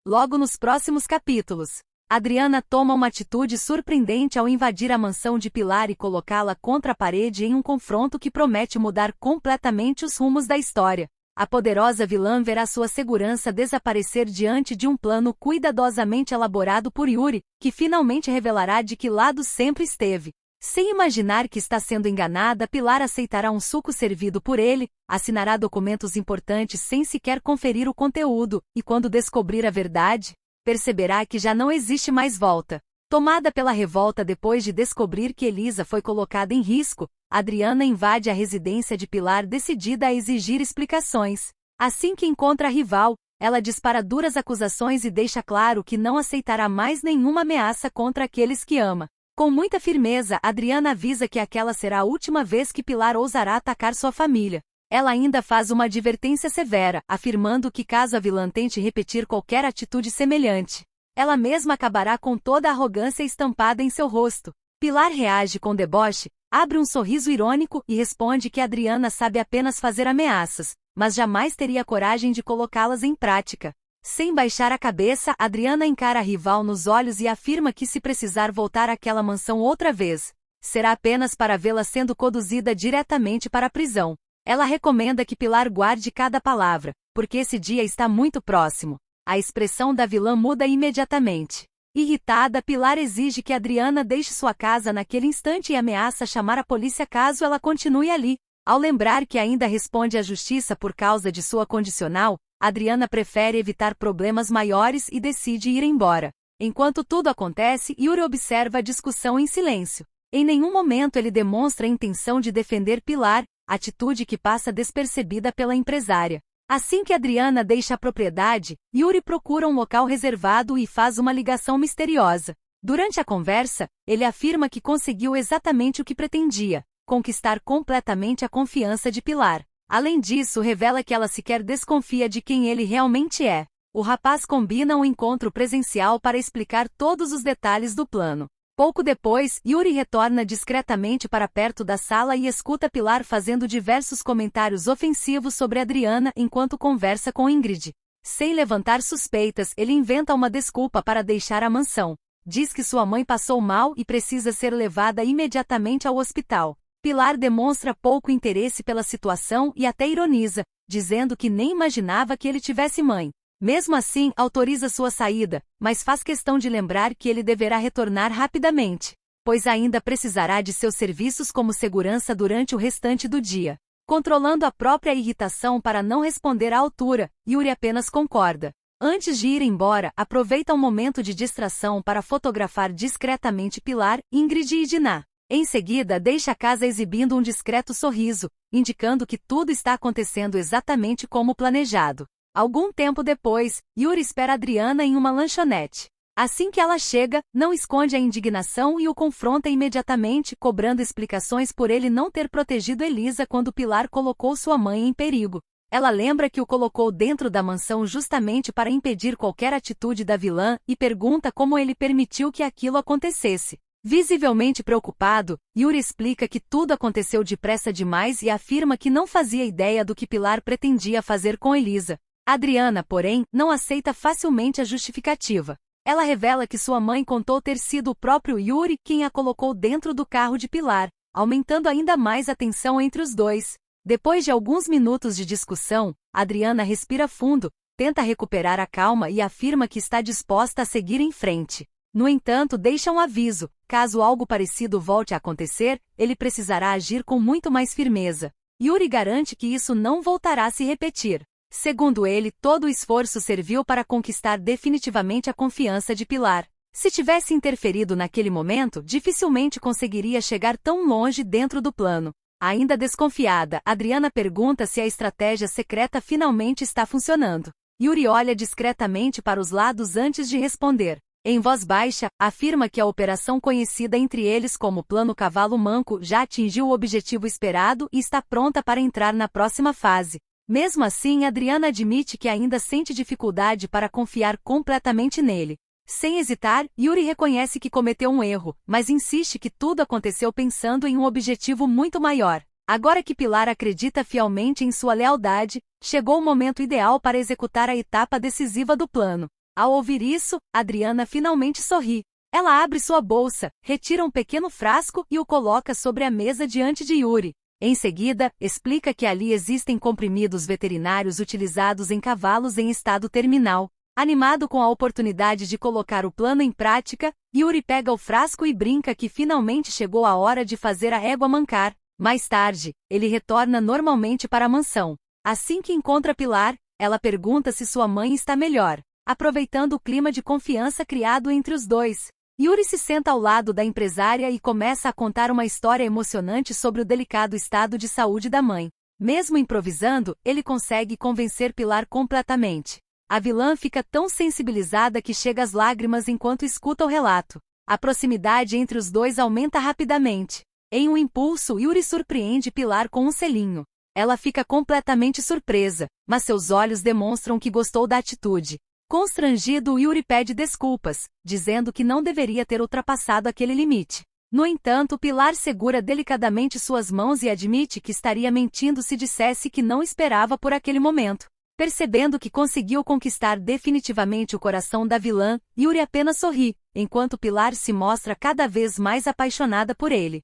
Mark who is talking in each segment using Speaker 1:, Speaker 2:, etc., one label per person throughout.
Speaker 1: Logo nos próximos capítulos, Adriana toma uma atitude surpreendente ao invadir a mansão de Pilar e colocá-la contra a parede em um confronto que promete mudar completamente os rumos da história. A poderosa vilã verá sua segurança desaparecer diante de um plano cuidadosamente elaborado por Yuri, que finalmente revelará de que lado sempre esteve. Sem imaginar que está sendo enganada, Pilar aceitará um suco servido por ele, assinará documentos importantes sem sequer conferir o conteúdo, e quando descobrir a verdade, perceberá que já não existe mais volta. Tomada pela revolta depois de descobrir que Elisa foi colocada em risco, Adriana invade a residência de Pilar decidida a exigir explicações. Assim que encontra a rival, ela dispara duras acusações e deixa claro que não aceitará mais nenhuma ameaça contra aqueles que ama. Com muita firmeza, Adriana avisa que aquela será a última vez que Pilar ousará atacar sua família. Ela ainda faz uma advertência severa, afirmando que caso a vilã tente repetir qualquer atitude semelhante, ela mesma acabará com toda a arrogância estampada em seu rosto. Pilar reage com deboche, abre um sorriso irônico e responde que Adriana sabe apenas fazer ameaças, mas jamais teria coragem de colocá-las em prática. Sem baixar a cabeça, Adriana encara a rival nos olhos e afirma que se precisar voltar àquela mansão outra vez, será apenas para vê-la sendo conduzida diretamente para a prisão. Ela recomenda que Pilar guarde cada palavra, porque esse dia está muito próximo. A expressão da vilã muda imediatamente. Irritada, Pilar exige que Adriana deixe sua casa naquele instante e ameaça chamar a polícia caso ela continue ali. Ao lembrar que ainda responde à justiça por causa de sua condicional, Adriana prefere evitar problemas maiores e decide ir embora. Enquanto tudo acontece, Yuri observa a discussão em silêncio. Em nenhum momento ele demonstra a intenção de defender Pilar, atitude que passa despercebida pela empresária. Assim que Adriana deixa a propriedade, Yuri procura um local reservado e faz uma ligação misteriosa. Durante a conversa, ele afirma que conseguiu exatamente o que pretendia: conquistar completamente a confiança de Pilar. Além disso, revela que ela sequer desconfia de quem ele realmente é. O rapaz combina um encontro presencial para explicar todos os detalhes do plano. Pouco depois, Yuri retorna discretamente para perto da sala e escuta Pilar fazendo diversos comentários ofensivos sobre Adriana enquanto conversa com Ingrid. Sem levantar suspeitas, ele inventa uma desculpa para deixar a mansão. Diz que sua mãe passou mal e precisa ser levada imediatamente ao hospital. Pilar demonstra pouco interesse pela situação e até ironiza, dizendo que nem imaginava que ele tivesse mãe. Mesmo assim, autoriza sua saída, mas faz questão de lembrar que ele deverá retornar rapidamente, pois ainda precisará de seus serviços como segurança durante o restante do dia. Controlando a própria irritação para não responder à altura, Yuri apenas concorda. Antes de ir embora, aproveita um momento de distração para fotografar discretamente Pilar, Ingrid e Diná. Em seguida, deixa a casa exibindo um discreto sorriso, indicando que tudo está acontecendo exatamente como planejado. Algum tempo depois, Yuri espera Adriana em uma lanchonete. Assim que ela chega, não esconde a indignação e o confronta imediatamente, cobrando explicações por ele não ter protegido Elisa quando Pilar colocou sua mãe em perigo. Ela lembra que o colocou dentro da mansão justamente para impedir qualquer atitude da vilã e pergunta como ele permitiu que aquilo acontecesse. Visivelmente preocupado, Yuri explica que tudo aconteceu depressa demais e afirma que não fazia ideia do que Pilar pretendia fazer com Elisa. Adriana, porém, não aceita facilmente a justificativa. Ela revela que sua mãe contou ter sido o próprio Yuri quem a colocou dentro do carro de Pilar, aumentando ainda mais a tensão entre os dois. Depois de alguns minutos de discussão, Adriana respira fundo, tenta recuperar a calma e afirma que está disposta a seguir em frente. No entanto, deixa um aviso: caso algo parecido volte a acontecer, ele precisará agir com muito mais firmeza. Yuri garante que isso não voltará a se repetir. Segundo ele, todo o esforço serviu para conquistar definitivamente a confiança de Pilar. Se tivesse interferido naquele momento, dificilmente conseguiria chegar tão longe dentro do plano. Ainda desconfiada, Adriana pergunta se a estratégia secreta finalmente está funcionando. Yuri olha discretamente para os lados antes de responder. Em voz baixa, afirma que a operação conhecida entre eles como Plano Cavalo Manco já atingiu o objetivo esperado e está pronta para entrar na próxima fase. Mesmo assim, Adriana admite que ainda sente dificuldade para confiar completamente nele. Sem hesitar, Yuri reconhece que cometeu um erro, mas insiste que tudo aconteceu pensando em um objetivo muito maior. Agora que Pilar acredita fielmente em sua lealdade, chegou o momento ideal para executar a etapa decisiva do plano. Ao ouvir isso, Adriana finalmente sorri. Ela abre sua bolsa, retira um pequeno frasco e o coloca sobre a mesa diante de Yuri. Em seguida, explica que ali existem comprimidos veterinários utilizados em cavalos em estado terminal. Animado com a oportunidade de colocar o plano em prática, Yuri pega o frasco e brinca que finalmente chegou a hora de fazer a égua mancar. Mais tarde, ele retorna normalmente para a mansão. Assim que encontra Pilar, ela pergunta se sua mãe está melhor, aproveitando o clima de confiança criado entre os dois. Yuri se senta ao lado da empresária e começa a contar uma história emocionante sobre o delicado estado de saúde da mãe. Mesmo improvisando, ele consegue convencer Pilar completamente. A vilã fica tão sensibilizada que chega às lágrimas enquanto escuta o relato. A proximidade entre os dois aumenta rapidamente. Em um impulso, Yuri surpreende Pilar com um selinho. Ela fica completamente surpresa, mas seus olhos demonstram que gostou da atitude. Constrangido, Yuri pede desculpas, dizendo que não deveria ter ultrapassado aquele limite. No entanto, Pilar segura delicadamente suas mãos e admite que estaria mentindo se dissesse que não esperava por aquele momento. Percebendo que conseguiu conquistar definitivamente o coração da vilã, Yuri apenas sorri, enquanto Pilar se mostra cada vez mais apaixonada por ele.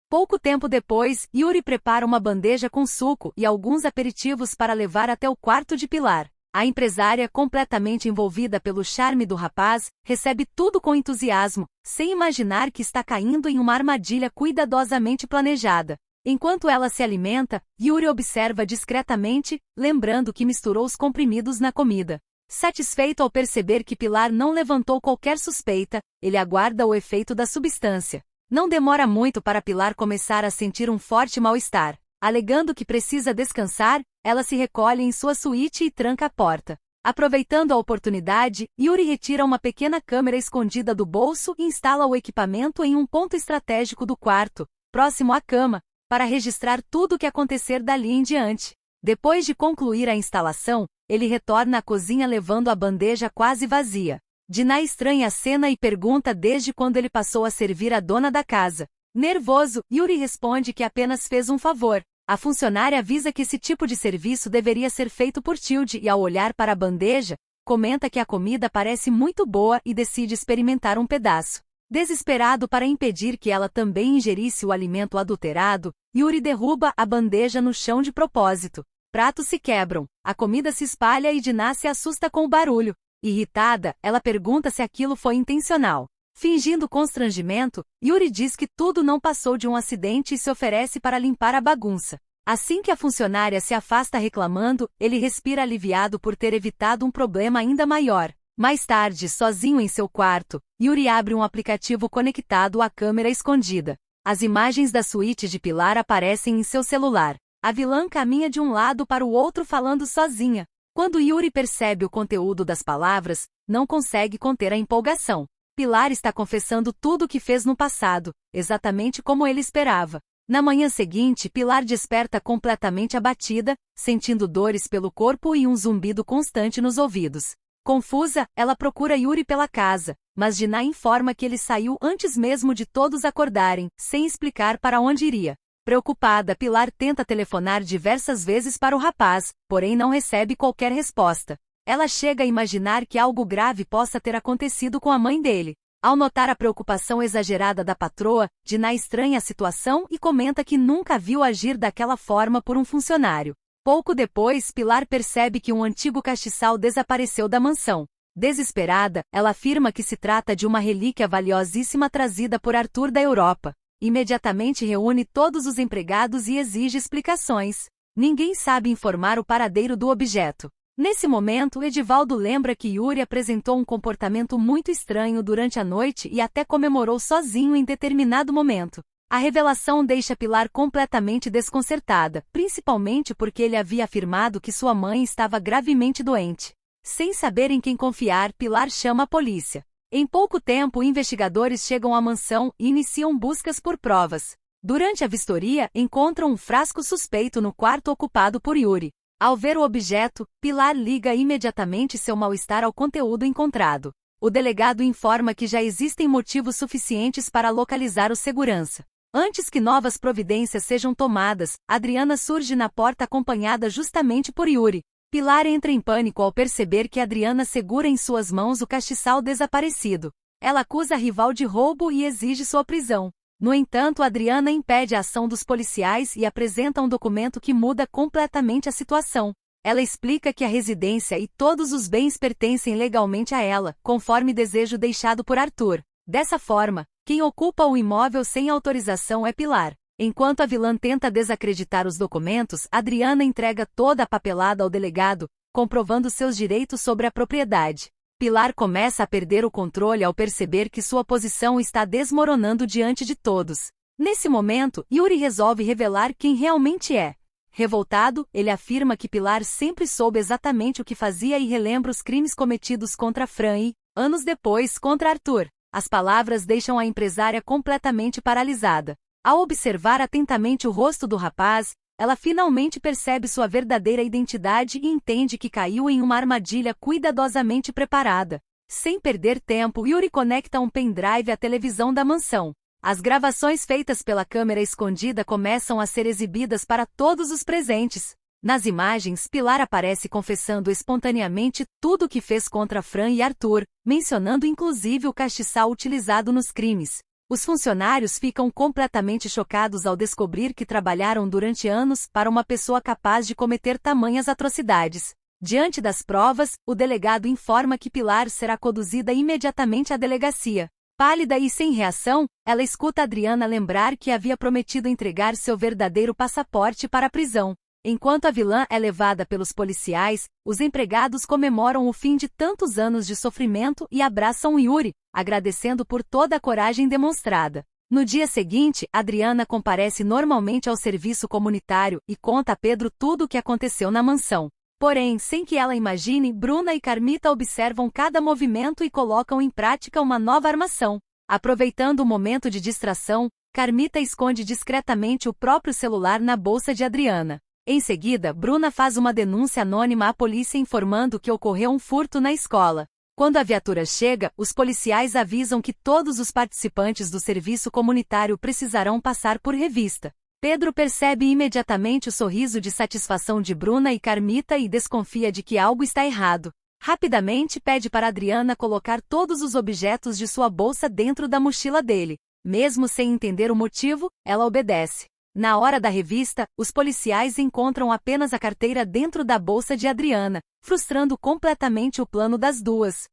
Speaker 1: Pouco tempo depois, Yuri prepara uma bandeja com suco e alguns aperitivos para levar até o quarto de Pilar. A empresária, completamente envolvida pelo charme do rapaz, recebe tudo com entusiasmo, sem imaginar que está caindo em uma armadilha cuidadosamente planejada. Enquanto ela se alimenta, Yuri observa discretamente, lembrando que misturou os comprimidos na comida. Satisfeito ao perceber que Pilar não levantou qualquer suspeita, ele aguarda o efeito da substância. Não demora muito para Pilar começar a sentir um forte mal-estar. Alegando que precisa descansar, ela se recolhe em sua suíte e tranca a porta. Aproveitando a oportunidade, Yuri retira uma pequena câmera escondida do bolso e instala o equipamento em um ponto estratégico do quarto, próximo à cama, para registrar tudo o que acontecer dali em diante. Depois de concluir a instalação, ele retorna à cozinha levando a bandeja quase vazia. Dinah estranha a cena e pergunta desde quando ele passou a servir a dona da casa. Nervoso, Yuri responde que apenas fez um favor. A funcionária avisa que esse tipo de serviço deveria ser feito por Tilde e, ao olhar para a bandeja, comenta que a comida parece muito boa e decide experimentar um pedaço. Desesperado para impedir que ela também ingerisse o alimento adulterado, Yuri derruba a bandeja no chão de propósito. Pratos se quebram, a comida se espalha e Dinah se assusta com o barulho. Irritada, ela pergunta se aquilo foi intencional. Fingindo constrangimento, Yuri diz que tudo não passou de um acidente e se oferece para limpar a bagunça. Assim que a funcionária se afasta reclamando, ele respira aliviado por ter evitado um problema ainda maior. Mais tarde, sozinho em seu quarto, Yuri abre um aplicativo conectado à câmera escondida. As imagens da suíte de Pilar aparecem em seu celular. A vilã caminha de um lado para o outro falando sozinha. Quando Yuri percebe o conteúdo das palavras, não consegue conter a empolgação. Pilar está confessando tudo o que fez no passado, exatamente como ele esperava. Na manhã seguinte, Pilar desperta completamente abatida, sentindo dores pelo corpo e um zumbido constante nos ouvidos. Confusa, ela procura Yuri pela casa, mas Dinah informa que ele saiu antes mesmo de todos acordarem, sem explicar para onde iria. Preocupada, Pilar tenta telefonar diversas vezes para o rapaz, porém não recebe qualquer resposta. Ela chega a imaginar que algo grave possa ter acontecido com a mãe dele. Ao notar a preocupação exagerada da patroa, Dinah estranha a situação e comenta que nunca viu agir daquela forma por um funcionário. Pouco depois, Pilar percebe que um antigo castiçal desapareceu da mansão. Desesperada, ela afirma que se trata de uma relíquia valiosíssima trazida por Arthur da Europa. Imediatamente reúne todos os empregados e exige explicações. Ninguém sabe informar o paradeiro do objeto. Nesse momento, Edivaldo lembra que Yuri apresentou um comportamento muito estranho durante a noite e até comemorou sozinho em determinado momento. A revelação deixa Pilar completamente desconcertada, principalmente porque ele havia afirmado que sua mãe estava gravemente doente. Sem saber em quem confiar, Pilar chama a polícia. Em pouco tempo, investigadores chegam à mansão e iniciam buscas por provas. Durante a vistoria, encontram um frasco suspeito no quarto ocupado por Yuri. Ao ver o objeto, Pilar liga imediatamente seu mal-estar ao conteúdo encontrado. O delegado informa que já existem motivos suficientes para localizar o segurança. Antes que novas providências sejam tomadas, Adriana surge na porta acompanhada justamente por Yuri. Pilar entra em pânico ao perceber que Adriana segura em suas mãos o castiçal desaparecido. Ela acusa a rival de roubo e exige sua prisão. No entanto, Adriana impede a ação dos policiais e apresenta um documento que muda completamente a situação. Ela explica que a residência e todos os bens pertencem legalmente a ela, conforme desejo deixado por Arthur. Dessa forma, quem ocupa o imóvel sem autorização é Pilar. Enquanto a vilã tenta desacreditar os documentos, Adriana entrega toda a papelada ao delegado, comprovando seus direitos sobre a propriedade. Pilar começa a perder o controle ao perceber que sua posição está desmoronando diante de todos. Nesse momento, Yuri resolve revelar quem realmente é. Revoltado, ele afirma que Pilar sempre soube exatamente o que fazia e relembra os crimes cometidos contra Fran e, anos depois, contra Arthur. As palavras deixam a empresária completamente paralisada. Ao observar atentamente o rosto do rapaz, ela finalmente percebe sua verdadeira identidade e entende que caiu em uma armadilha cuidadosamente preparada. Sem perder tempo, Yuri conecta um pendrive à televisão da mansão. As gravações feitas pela câmera escondida começam a ser exibidas para todos os presentes. Nas imagens, Pilar aparece confessando espontaneamente tudo o que fez contra Fran e Arthur, mencionando inclusive o castiçal utilizado nos crimes. Os funcionários ficam completamente chocados ao descobrir que trabalharam durante anos para uma pessoa capaz de cometer tamanhas atrocidades. Diante das provas, o delegado informa que Pilar será conduzida imediatamente à delegacia. Pálida e sem reação, ela escuta Adriana lembrar que havia prometido entregar seu verdadeiro passaporte para a prisão. Enquanto a vilã é levada pelos policiais, os empregados comemoram o fim de tantos anos de sofrimento e abraçam Yuri, agradecendo por toda a coragem demonstrada. No dia seguinte, Adriana comparece normalmente ao serviço comunitário e conta a Pedro tudo o que aconteceu na mansão. Porém, sem que ela imagine, Bruna e Carmita observam cada movimento e colocam em prática uma nova armação. Aproveitando o momento de distração, Carmita esconde discretamente o próprio celular na bolsa de Adriana. Em seguida, Bruna faz uma denúncia anônima à polícia informando que ocorreu um furto na escola. Quando a viatura chega, os policiais avisam que todos os participantes do serviço comunitário precisarão passar por revista. Pedro percebe imediatamente o sorriso de satisfação de Bruna e Carmita e desconfia de que algo está errado. Rapidamente pede para Adriana colocar todos os objetos de sua bolsa dentro da mochila dele. Mesmo sem entender o motivo, ela obedece. Na hora da revista, os policiais encontram apenas a carteira dentro da bolsa de Adriana, frustrando completamente o plano das duas.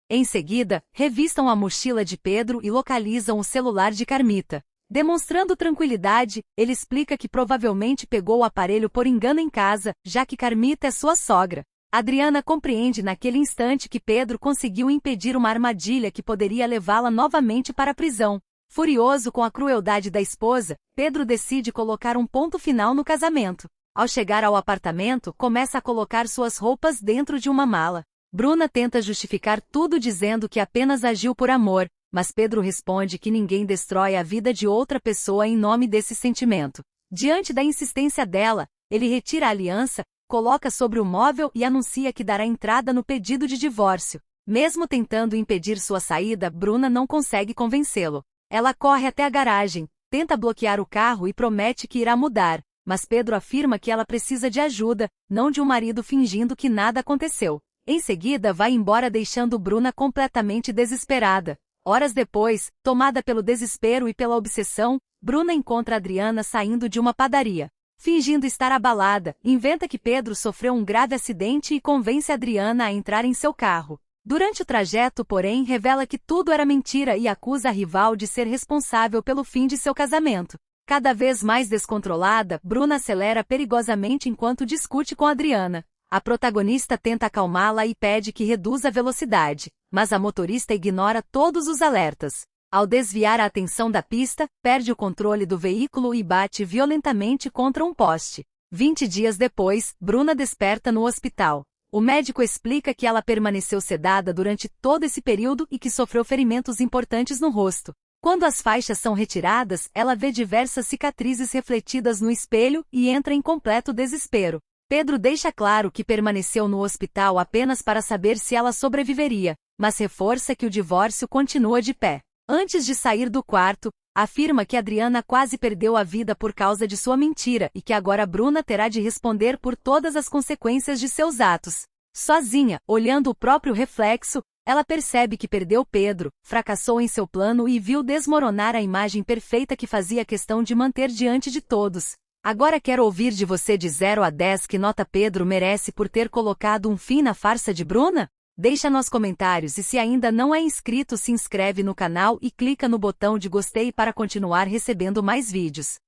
Speaker 1: Em seguida, revistam a mochila de Pedro e localizam o celular de Carmita. Demonstrando tranquilidade, ele explica que provavelmente pegou o aparelho por engano em casa, já que Carmita é sua sogra. Adriana compreende naquele instante que Pedro conseguiu impedir uma armadilha que poderia levá-la novamente para a prisão. Furioso com a crueldade da esposa, Pedro decide colocar um ponto final no casamento. Ao chegar ao apartamento, começa a colocar suas roupas dentro de uma mala. Bruna tenta justificar tudo dizendo que apenas agiu por amor, mas Pedro responde que ninguém destrói a vida de outra pessoa em nome desse sentimento. Diante da insistência dela, ele retira a aliança, coloca sobre o móvel e anuncia que dará entrada no pedido de divórcio. Mesmo tentando impedir sua saída, Bruna não consegue convencê-lo. Ela corre até a garagem, tenta bloquear o carro e promete que irá mudar, mas Pedro afirma que ela precisa de ajuda, não de um marido fingindo que nada aconteceu. Em seguida vai embora deixando Bruna completamente desesperada. Horas depois, tomada pelo desespero e pela obsessão, Bruna encontra Adriana saindo de uma padaria. Fingindo estar abalada, inventa que Pedro sofreu um grave acidente e convence Adriana a entrar em seu carro. Durante o trajeto, porém, revela que tudo era mentira e acusa a rival de ser responsável pelo fim de seu casamento. Cada vez mais descontrolada, Bruna acelera perigosamente enquanto discute com Adriana. A protagonista tenta acalmá-la e pede que reduza a velocidade, mas a motorista ignora todos os alertas. Ao desviar a atenção da pista, perde o controle do veículo e bate violentamente contra um poste. 20 dias depois, Bruna desperta no hospital. O médico explica que ela permaneceu sedada durante todo esse período e que sofreu ferimentos importantes no rosto. Quando as faixas são retiradas, ela vê diversas cicatrizes refletidas no espelho e entra em completo desespero. Pedro deixa claro que permaneceu no hospital apenas para saber se ela sobreviveria, mas reforça que o divórcio continua de pé. Antes de sair do quarto, Afirma que Adriana quase perdeu a vida por causa de sua mentira e que agora Bruna terá de responder por todas as consequências de seus atos. Sozinha, olhando o próprio reflexo, ela percebe que perdeu Pedro, fracassou em seu plano e viu desmoronar a imagem perfeita que fazia questão de manter diante de todos. Agora quero ouvir de você de 0 a 10 que nota Pedro merece por ter colocado um fim na farsa de Bruna? Deixa nos comentários e se ainda não é inscrito se inscreve no canal e clica no botão de gostei para continuar recebendo mais vídeos.